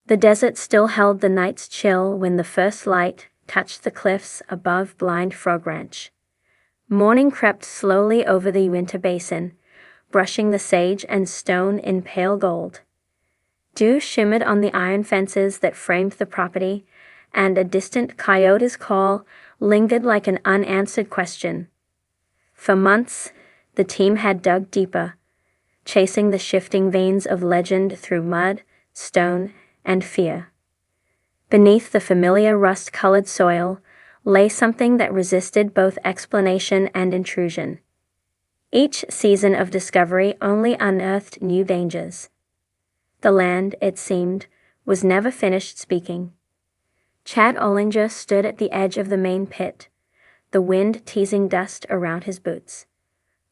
The desert still held the night's chill when the first light touched the cliffs above Blind Frog Ranch. Morning crept slowly over the winter basin, brushing the sage and stone in pale gold. Dew shimmered on the iron fences that framed the property, and a distant coyote's call lingered like an unanswered question. For months, the team had dug deeper, chasing the shifting veins of legend through mud, stone, and fear. Beneath the familiar rust-colored soil lay something that resisted both explanation and intrusion. Each season of discovery only unearthed new dangers. The land, it seemed, was never finished speaking. Chad Ollinger stood at the edge of the main pit, the wind teasing dust around his boots.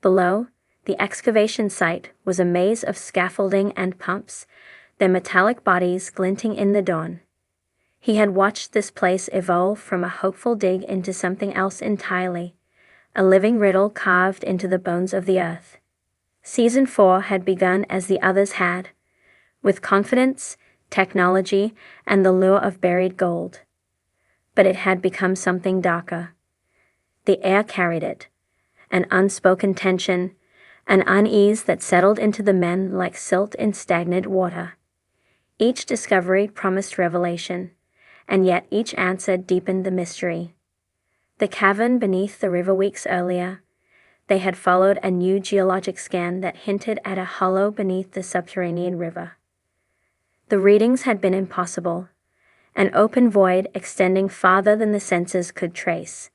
Below, the excavation site was a maze of scaffolding and pumps, their metallic bodies glinting in the dawn. He had watched this place evolve from a hopeful dig into something else entirely, a living riddle carved into the bones of the earth. Season 4 had begun as the others had, with confidence, technology, and the lure of buried gold. But it had become something darker. The air carried it, an unspoken tension, an unease that settled into the men like silt in stagnant water. Each discovery promised revelation, and yet each answer deepened the mystery. The cavern beneath the river weeks earlier, they had followed a new geologic scan that hinted at a hollow beneath the subterranean river. The readings had been impossible, an open void extending farther than the senses could trace.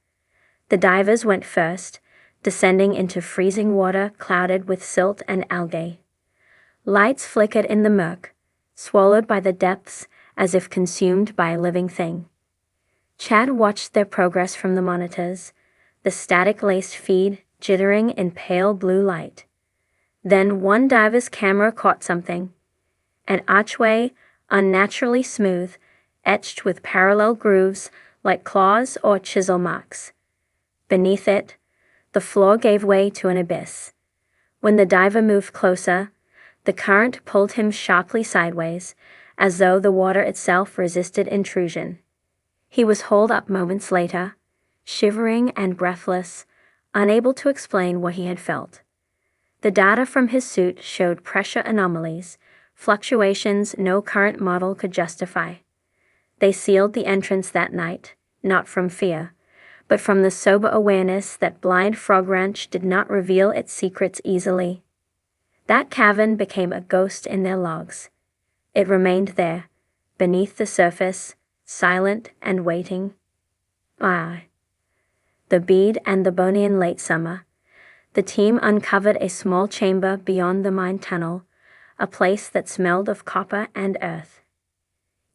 The divers went first, descending into freezing water clouded with silt and algae. Lights flickered in the murk, swallowed by the depths as if consumed by a living thing. Chad watched their progress from the monitors, the static-laced feed jittering in pale blue light. Then one diver's camera caught something. An archway, unnaturally smooth, etched with parallel grooves like claws or chisel marks. Beneath it, the floor gave way to an abyss. When the diver moved closer, the current pulled him sharply sideways, as though the water itself resisted intrusion. He was hauled up moments later, shivering and breathless, unable to explain what he had felt. The data from his suit showed pressure anomalies, fluctuations no current model could justify. They sealed the entrance that night, not from fear, but from the sober awareness that Blind Frog Ranch did not reveal its secrets easily. That cavern became a ghost in their logs. It remained there, beneath the surface, silent and waiting. The bead and the bony in late summer. The team uncovered a small chamber beyond the mine tunnel, a place that smelled of copper and earth.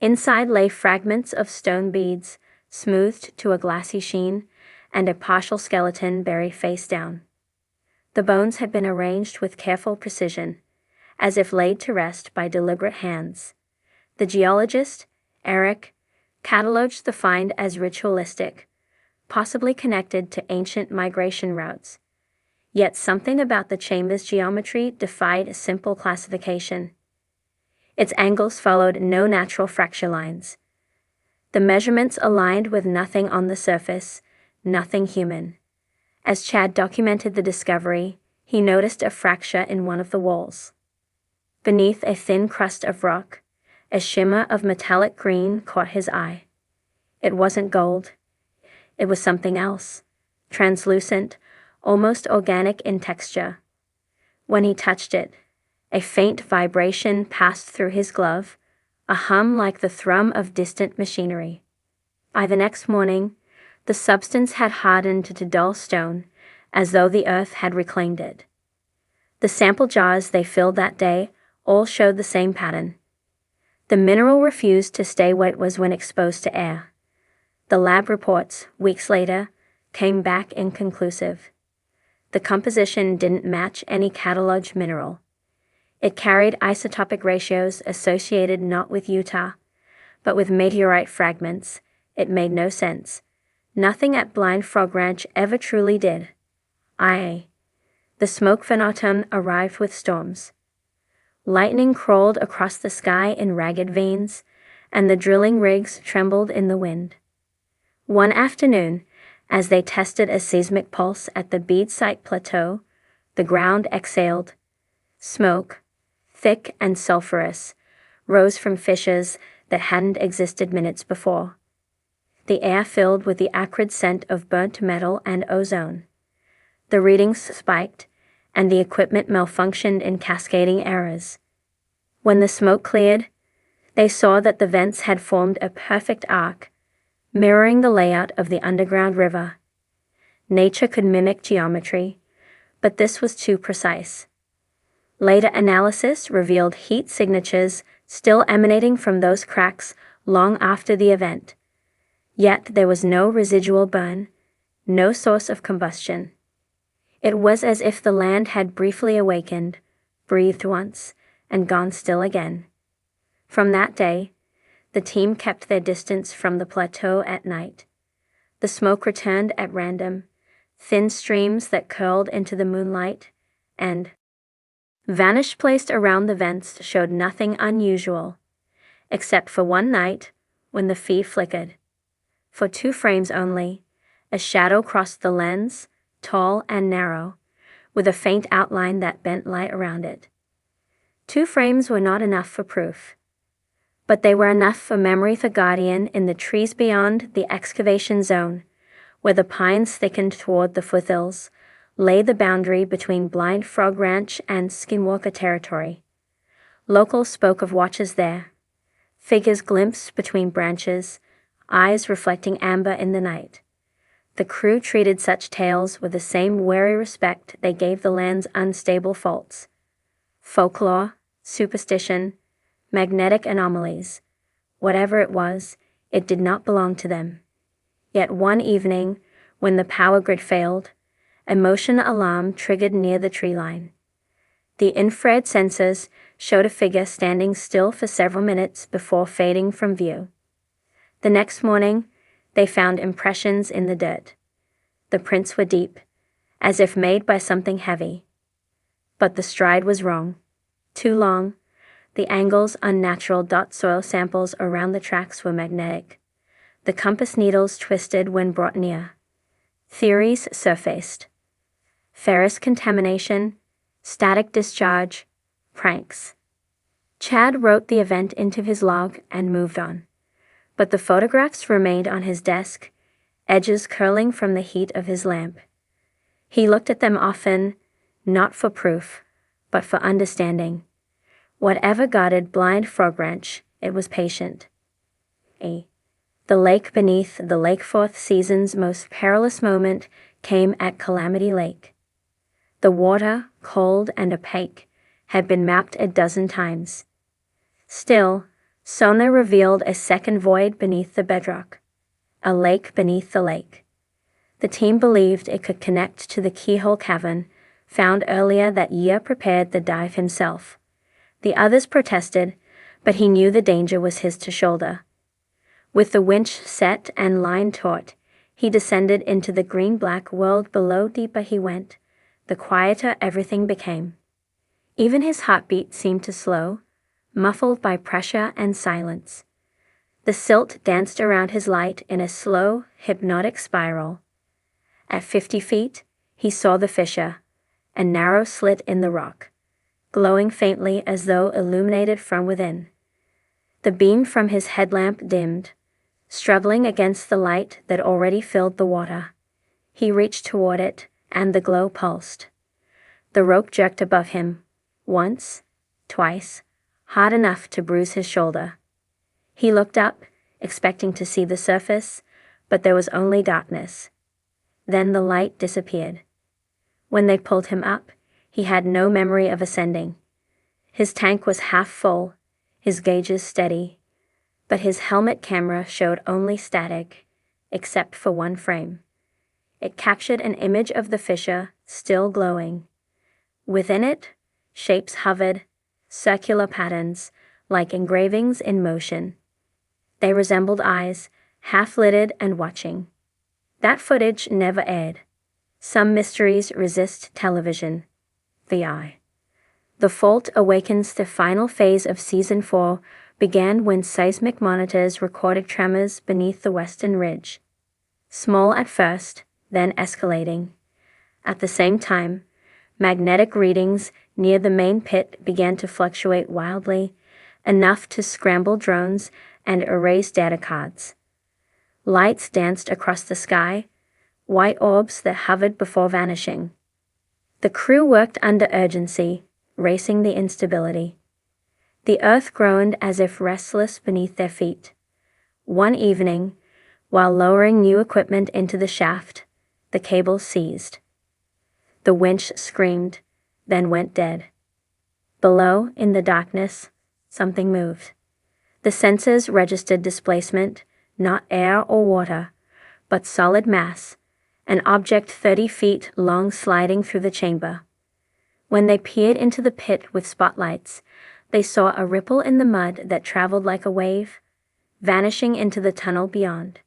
Inside lay fragments of stone beads, smoothed to a glassy sheen, and a partial skeleton buried face down. The bones had been arranged with careful precision, as if laid to rest by deliberate hands. The geologist, Eric, cataloged the find as ritualistic, possibly connected to ancient migration routes. Yet something about the chamber's geometry defied simple classification. Its angles followed no natural fracture lines. The measurements aligned with nothing on the surface, nothing human. As Chad documented the discovery, he noticed a fracture in one of the walls. Beneath a thin crust of rock, a shimmer of metallic green caught his eye. It wasn't gold. It was something else, translucent, almost organic in texture. When he touched it, a faint vibration passed through his glove, a hum like the thrum of distant machinery. By the next morning, the substance had hardened to dull stone, as though the earth had reclaimed it. The sample jars they filled that day all showed the same pattern. The mineral refused to stay where it was when exposed to air. The lab reports, weeks later, came back inconclusive. The composition didn't match any cataloged mineral. It carried isotopic ratios associated not with Utah, but with meteorite fragments. It made no sense. Nothing at Blind Frog Ranch ever truly did. The smoke from autumn arrived with storms. Lightning crawled across the sky in ragged veins, and the drilling rigs trembled in the wind. One afternoon, as they tested a seismic pulse at the bead site plateau, the ground exhaled. Smoke, thick and sulfurous, rose from fissures that hadn't existed minutes before. The air filled with the acrid scent of burnt metal and ozone. The readings spiked, and the equipment malfunctioned in cascading errors. When the smoke cleared, they saw that the vents had formed a perfect arc, mirroring the layout of the underground river. Nature could mimic geometry, but this was too precise. Later analysis revealed heat signatures still emanating from those cracks long after the event. Yet there was no residual burn, no source of combustion. It was as if the land had briefly awakened, breathed once, and gone still again. From that day, the team kept their distance from the plateau at night. The smoke returned at random, thin streams that curled into the moonlight, and vanished. Placed around the vents showed nothing unusual, except for one night when the fee flickered. For 2 frames only, a shadow crossed the lens, tall and narrow, with a faint outline that bent light around it. 2 frames were not enough for proof, but they were enough for memory. The guardian in the trees beyond the excavation zone, where the pines thickened toward the foothills, lay the boundary between Blind Frog Ranch and Skinwalker territory. Locals spoke of watchers there, figures glimpsed between branches, eyes reflecting amber in the night. The crew treated such tales with the same wary respect they gave the land's unstable faults. Folklore, superstition, magnetic anomalies. Whatever it was, it did not belong to them. Yet one evening, when the power grid failed, a motion alarm triggered near the tree line. The infrared sensors showed a figure standing still for several minutes before fading from view. The next morning, they found impressions in the dirt. The prints were deep, as if made by something heavy. But the stride was wrong. Too long. The angles unnatural. Soil samples around the tracks were magnetic. The compass needles twisted when brought near. Theories surfaced. Ferrous contamination, static discharge, pranks. Chad wrote the event into his log and moved on. But the photographs remained on his desk, edges curling from the heat of his lamp. He looked at them often, not for proof, but for understanding. Whatever guarded Blind Frog Ranch, it was patient. The lake beneath the lake. 4th season's most perilous moment came at Calamity Lake. The water, cold and opaque, had been mapped a dozen times. Still, sonar revealed a second void beneath the bedrock. A lake beneath the lake. The team believed it could connect to the Keyhole Cavern, found earlier that year. Prepared the dive himself. The others protested, but he knew the danger was his to shoulder. With the winch set and line taut, he descended into the green-black world below. Deeper he went, the quieter everything became. Even his heartbeat seemed to slow, muffled by pressure and silence. The silt danced around his light in a slow, hypnotic spiral. At 50 feet, he saw the fissure, a narrow slit in the rock, glowing faintly as though illuminated from within. The beam from his headlamp dimmed, struggling against the light that already filled the water. He reached toward it, and the glow pulsed. The rope jerked above him, once, twice, hard enough to bruise his shoulder. He looked up, expecting to see the surface, but there was only darkness. Then the light disappeared. When they pulled him up, he had no memory of ascending. His tank was half full, his gauges steady, but his helmet camera showed only static, except for one frame. It captured an image of the fissure, still glowing. Within it, shapes hovered, circular patterns, like engravings in motion. They resembled eyes, half-lidded and watching. That footage never aired. Some mysteries resist television. The Eye. The Fault awakens. The final phase of Season 4 began when seismic monitors recorded tremors beneath the western ridge. Small at first, then escalating. At the same time, magnetic readings near the main pit began to fluctuate wildly, enough to scramble drones and erase data cards. Lights danced across the sky, white orbs that hovered before vanishing. The crew worked under urgency, racing the instability. The earth groaned as if restless beneath their feet. One evening, while lowering new equipment into the shaft, the cable seized. The winch screamed, then went dead. Below, in the darkness, something moved. The sensors registered displacement, not air or water, but solid mass, an object 30 feet long sliding through the chamber. When they peered into the pit with spotlights, they saw a ripple in the mud that traveled like a wave, vanishing into the tunnel beyond.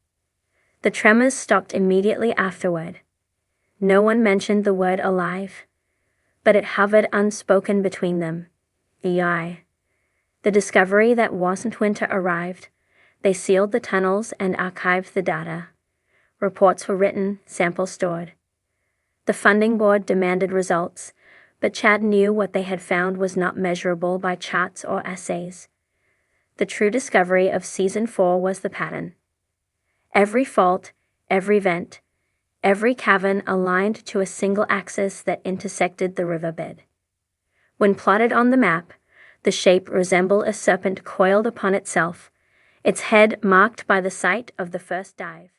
The tremors stopped immediately afterward. No one mentioned the word alive, but it hovered unspoken between them. EI. The discovery that wasn't winter arrived. They sealed the tunnels and archived the data. Reports were written, samples stored. The funding board demanded results, but Chad knew what they had found was not measurable by charts or assays. The true discovery of Season 4 was the pattern. Every fault, every vent, every cavern aligned to a single axis that intersected the riverbed. When plotted on the map, the shape resembled a serpent coiled upon itself, its head marked by the site of the first dive.